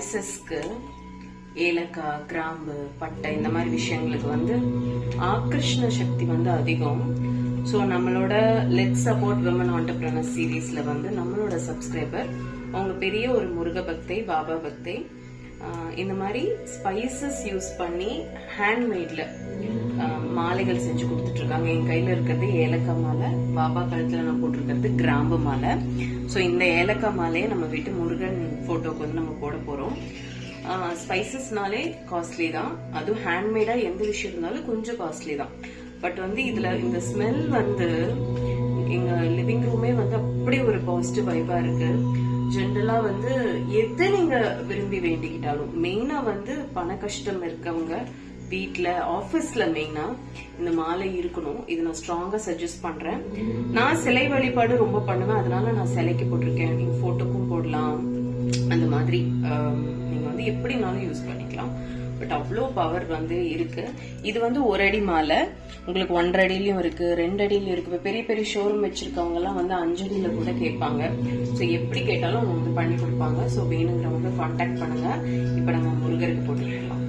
ஸ்பைசஸ்க்கு ஏலக்காய், கிராம்பு, பட்டை இந்த மாதிரி விஷயங்களுக்கு வந்து ஆகர்ஷண சக்தி வந்து அதிகம். ஸோ நம்மளோட லெட்ஸ் சப்போர்ட் விமன் ஆண்டர்பிரனர் சீரீஸ்ல வந்து நம்மளோட சப்ஸ்கிரைபர் அவங்க பெரிய ஒரு முருக பக்தை, பாபா பக்தை, இந்த மாதிரி ஸ்பைசஸ் யூஸ் பண்ணி ஹேண்ட்மேட்ல மாலைகள் செஞ்சு கொடுத்துட்டு இருக்காங்க. என் கையில இருக்கிறது ஏலக்காய் மாலை, பாபா கழுத்துல நான் போட்டிருக்கிறது கிராம்பு மாலை. ஸோ இந்த ஏலக்காய் மாலையை நம்ம வீட்டு முருகன் போட்டோக்கு வந்து நம்ம போட போறோம். ஸ்பைசஸ்னாலே காஸ்ட்லி தான், அதுவும் ஹேண்ட்மேடா எந்த விஷயம் இருந்தாலும் கொஞ்சம் காஸ்ட்லி தான். பட் வந்து இதுல இந்த ஸ்மெல் வந்து எங்க லிவிங் ரூமே வந்து அப்படி ஒரு பாசிட்டிவ் வைபா இருக்கு. ஜென்ரலா வந்து எது நீங்க விரும்பி வேண்டிக்கிட்டாலும், மெயினா வந்து பண கஷ்டம் இருக்கவங்க வீட்ல, ஆபீஸ்ல மெயினா இந்த மாலை இருக்கணும். இது நான் ஸ்ட்ராங்கா சஜஸ்ட் பண்றேன். நான் சிலை வழிபாடு ரொம்ப பண்ணுவேன், அதனால நான் சிலைக்கு போட்டிருக்கேன். நீங்க போட்டோக்கும் போடலாம். அந்த மாதிரி நீங்க வந்து எப்படினாலும் யூஸ் பண்ணிக்கலாம். பட் அவ்வளோ பவர் வந்து இருக்கு. இது வந்து 1 அடி மாலை, உங்களுக்கு 1.5 அடியிலயும் இருக்கு, 2 அடியிலயும் இருக்கு. பெரிய பெரிய ஷோரூம் வச்சிருக்கவங்க எல்லாம் வந்து 5 அடியில கூட கேட்பாங்க. ஸோ எப்படி கேட்டாலும் அவங்க வந்து பண்ணி கொடுப்பாங்க. ஸோ வேணுங்கிறவங்க கான்டாக்ட் பண்ணுங்க. இப்ப நம்ம முருகருக்கு போட்டுக்கலாம்.